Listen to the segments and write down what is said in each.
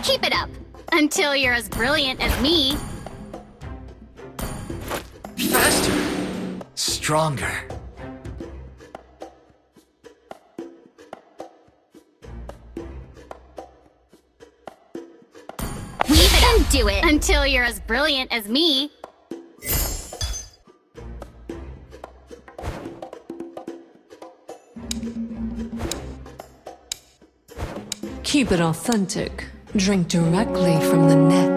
Keep it up until you're as brilliant as me. Faster. Stronger. We can do it until you're as brilliant as me. Keep it authentic. Drink directly from the neck.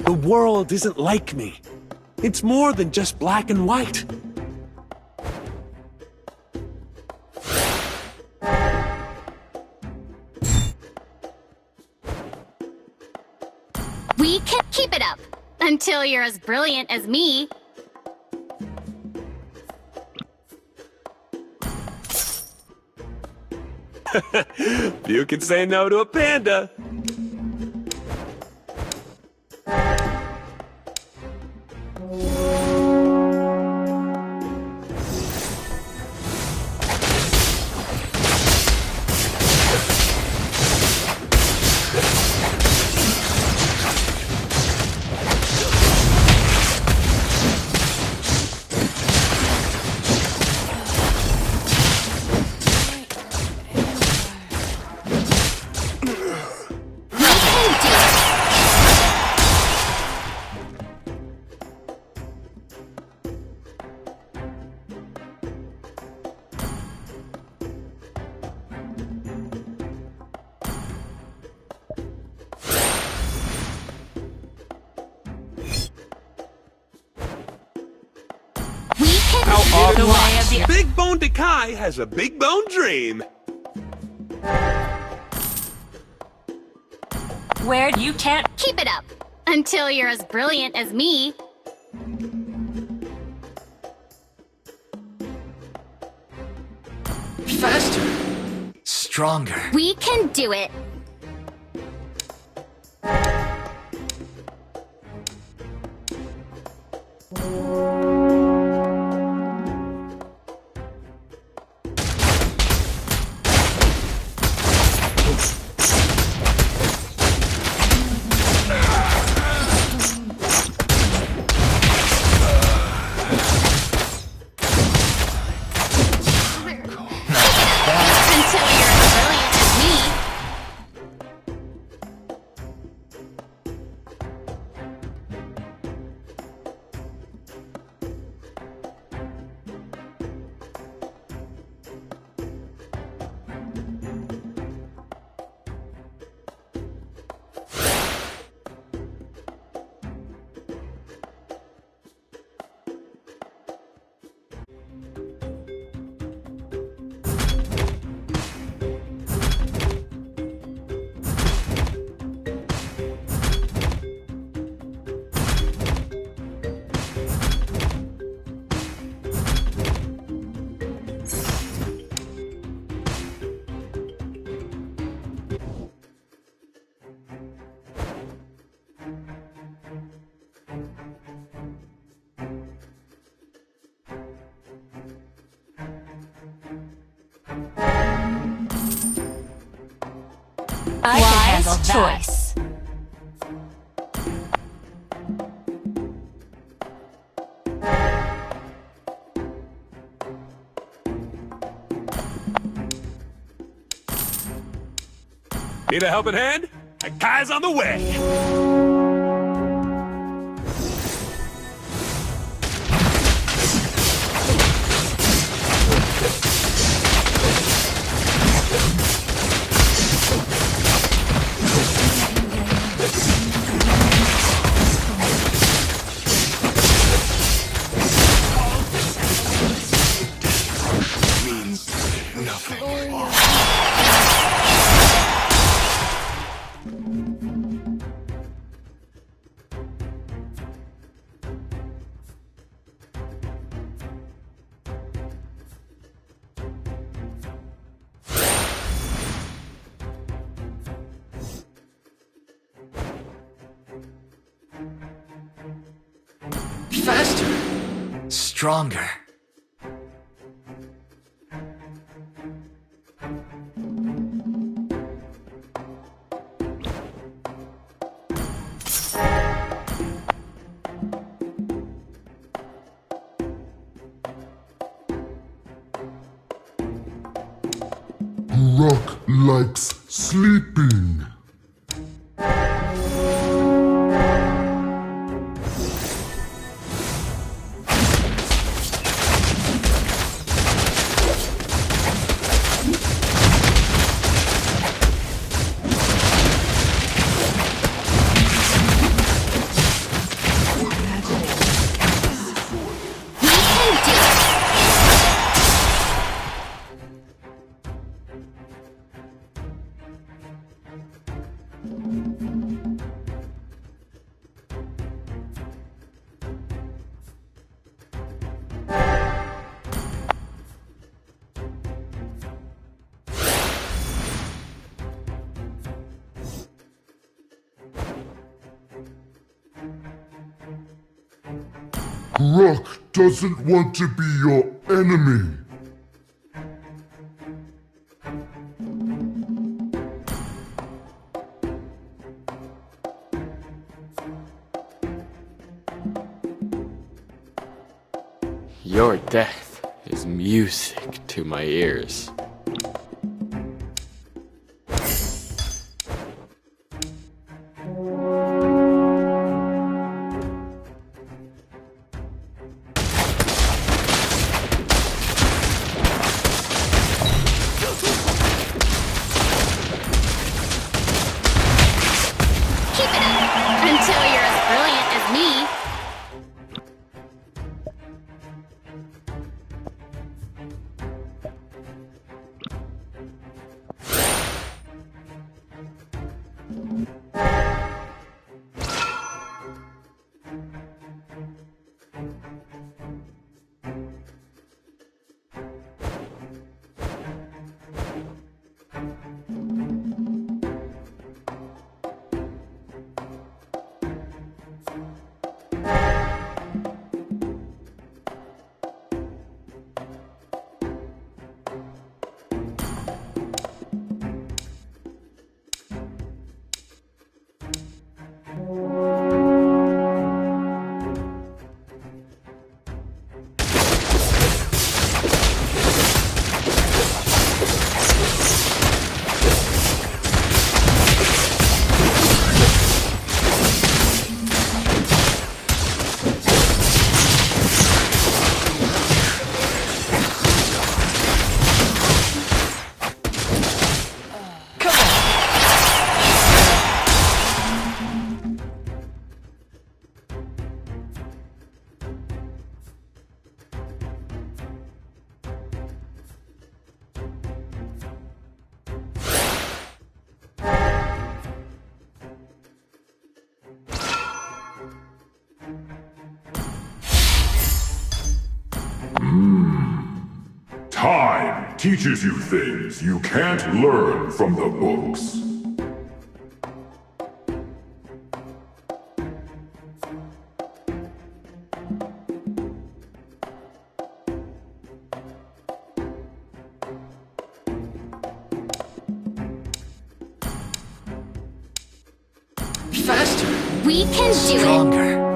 The world isn't like me. It's more than just black and white. We can keep it up until you're as brilliant as me. You can say no to a panda. How awesome. Big Bone Dekai has a big bone dream. Where you can't keep it up until you're as brilliant as me. Faster. Stronger. We can do it. Until you're as brilliant as me. I can handle that. Choice. Need a helping hand? A guy's on the way. Faster. Stronger. Rock likes sleeping. We can do it! Rock doesn't want to be your enemy. Your death is music to my ears. Keep it up until you're as brilliant as me. Time teaches you things you can't learn from the books. Faster. We can do it! Stronger.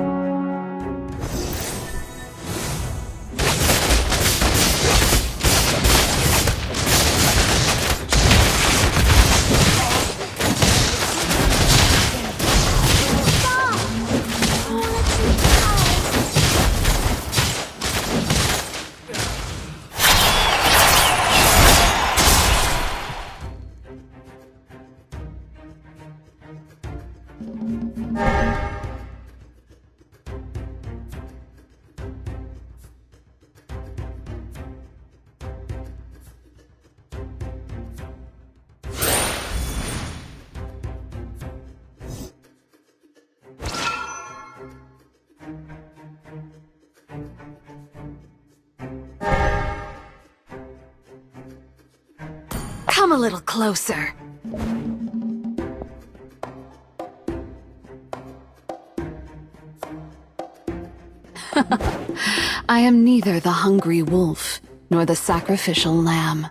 Come a little closer. I am neither the hungry wolf nor the sacrificial lamb.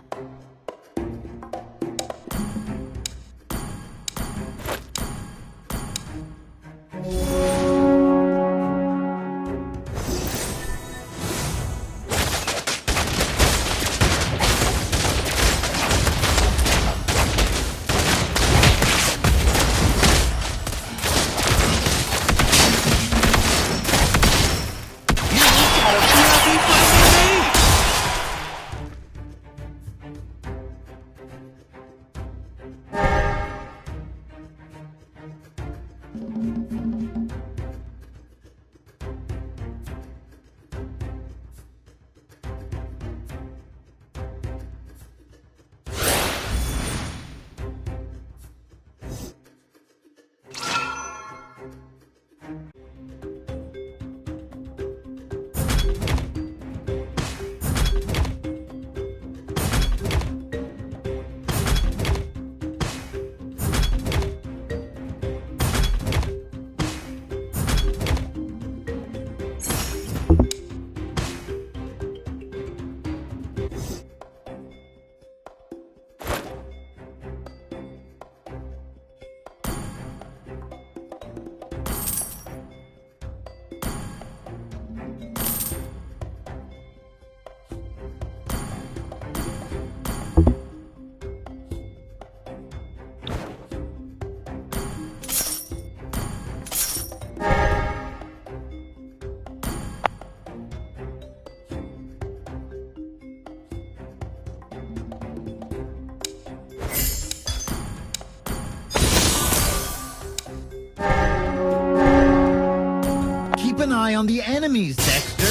Keep an eye on the enemies, Dexter.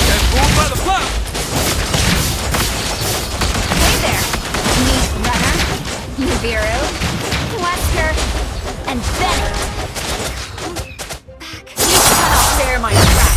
Get fooled by the fluff! Hey there, Meat Runner, Nibiru, Wesker, and Bennett. You cannot bear my wrath.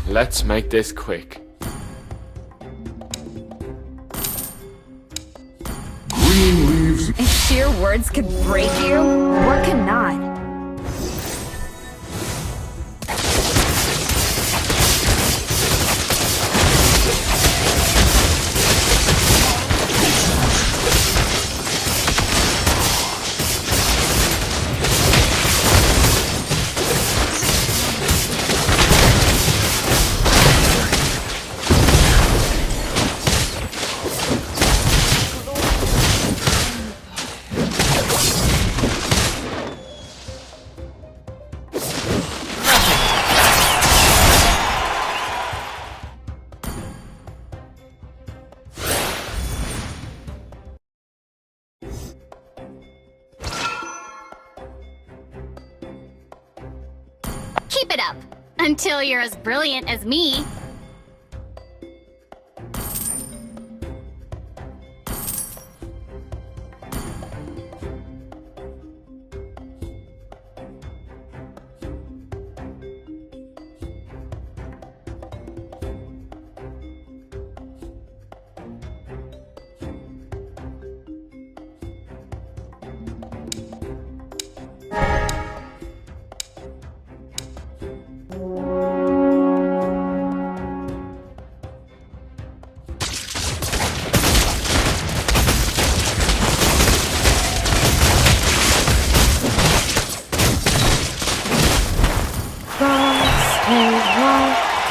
Let's make this quick. Green leaves. If sheer words could break you, what cannot? Keep it up until you're as brilliant as me.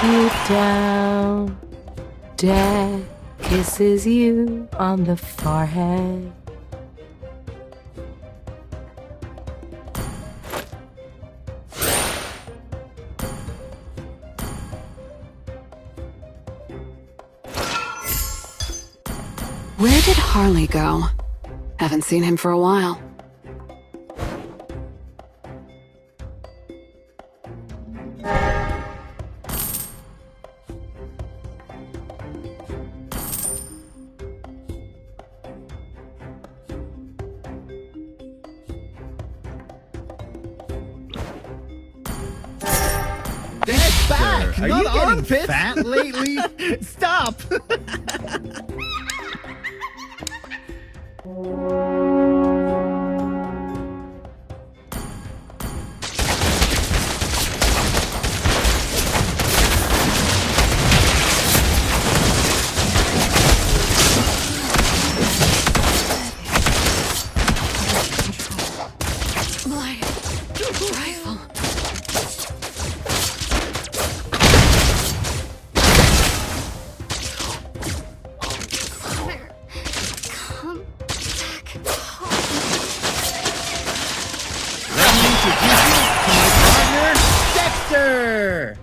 You down. Dad kisses you on the forehead. Where did Harley go? Haven't seen him for a while. Back, Are not you getting armpits. fat lately? Stop. My rifle. Come back home. Let me introduce you to my partner, Dexter.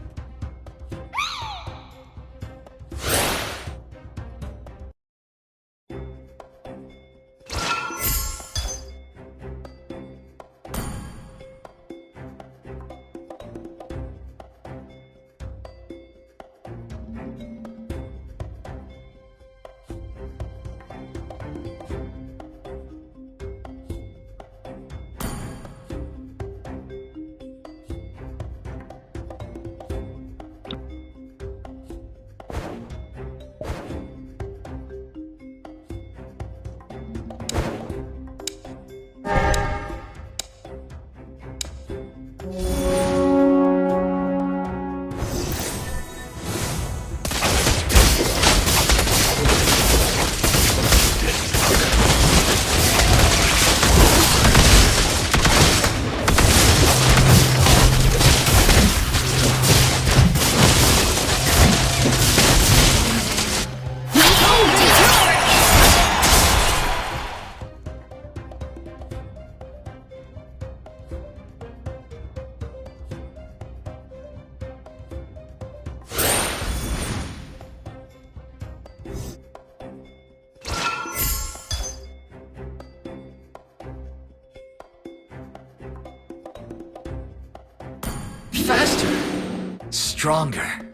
Faster. Stronger.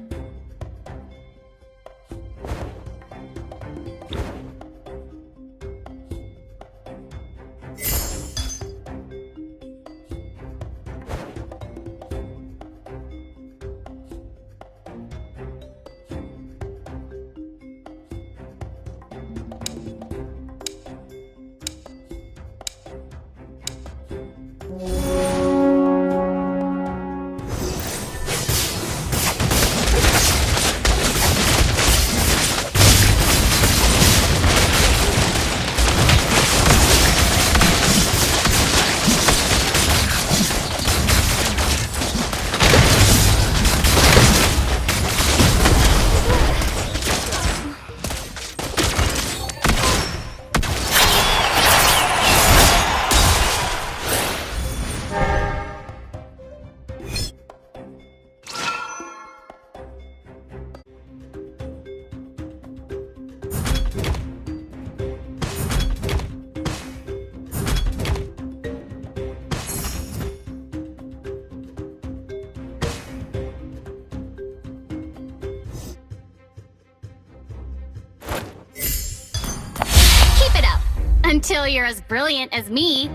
Keep it up until you're as brilliant as me.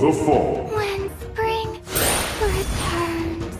the fall. When spring returns.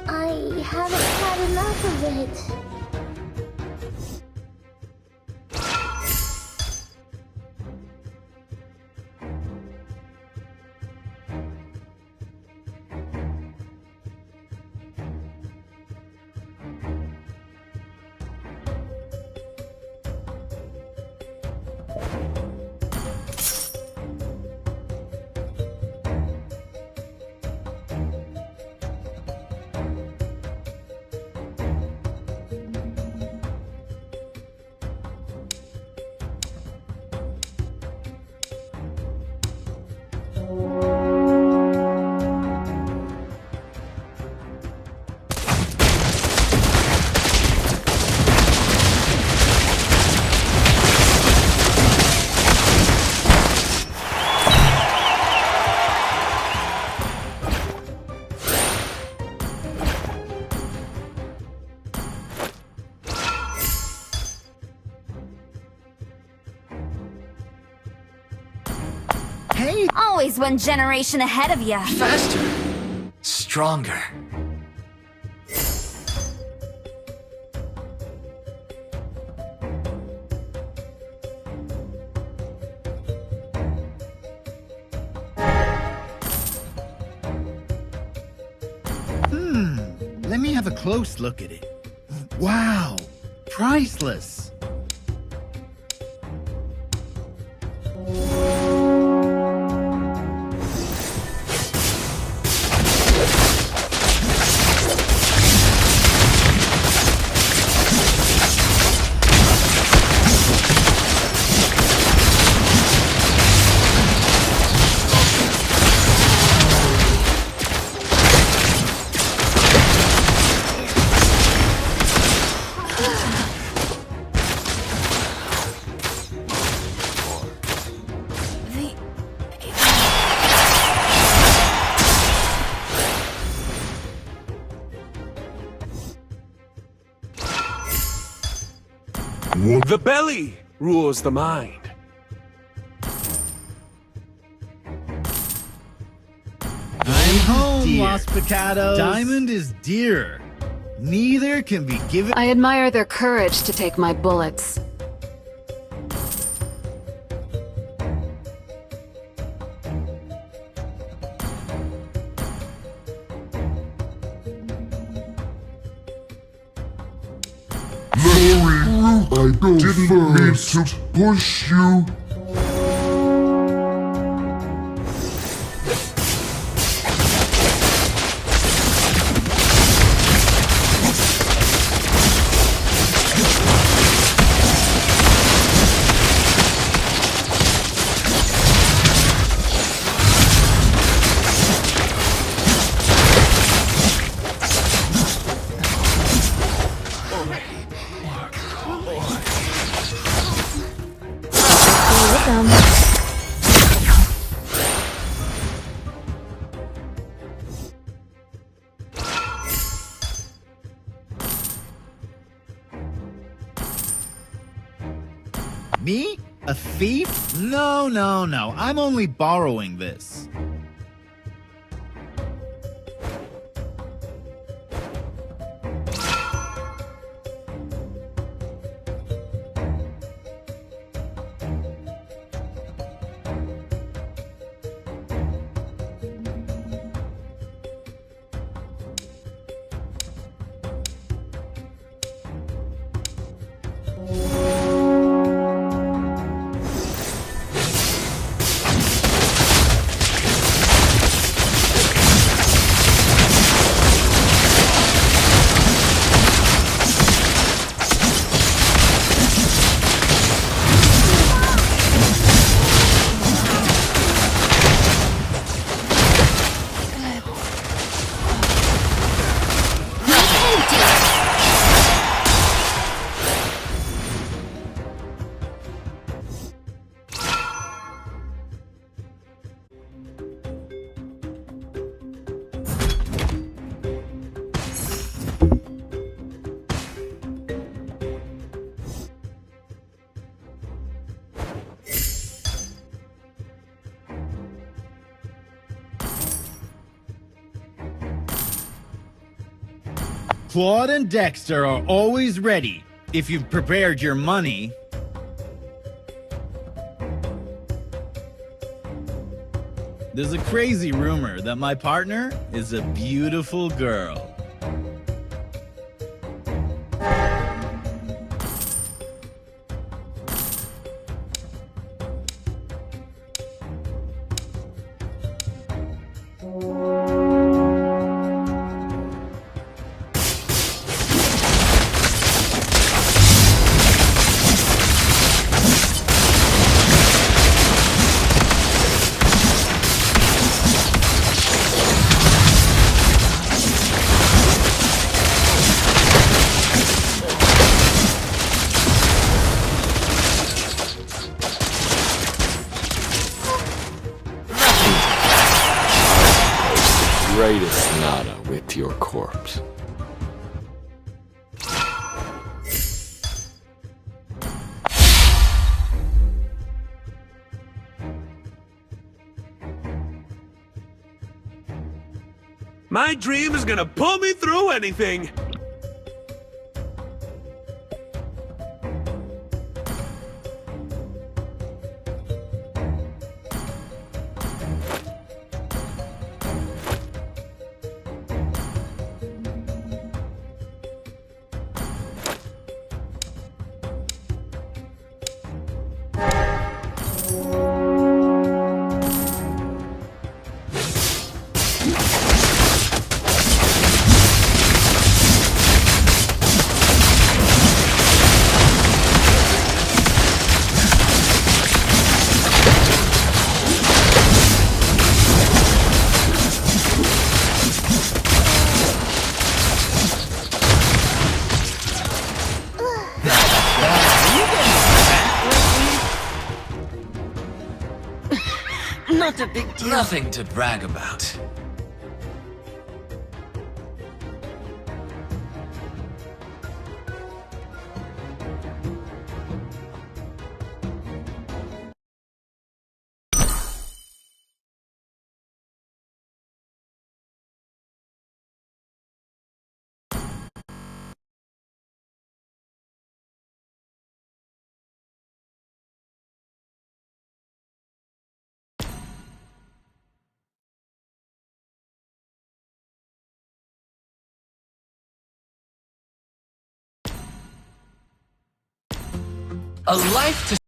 I haven't had enough of it. Hey! Always one generation ahead of you. Faster. Stronger. Let me have a close look at it. Wow! Priceless! The belly rules the mind. I'm home, Los Picados. Diamond is dear. Neither can be given. I admire their courage to take my bullets. I didn't mean to push you. Me? A thief? No, no, no. I'm only borrowing this. Claude and Dexter are always ready if you've prepared your money. There's a crazy rumor that my partner is a beautiful girl. Greatest nada with your corpse. My dream is gonna pull me through anything. Not a big deal. Nothing to brag about. A life to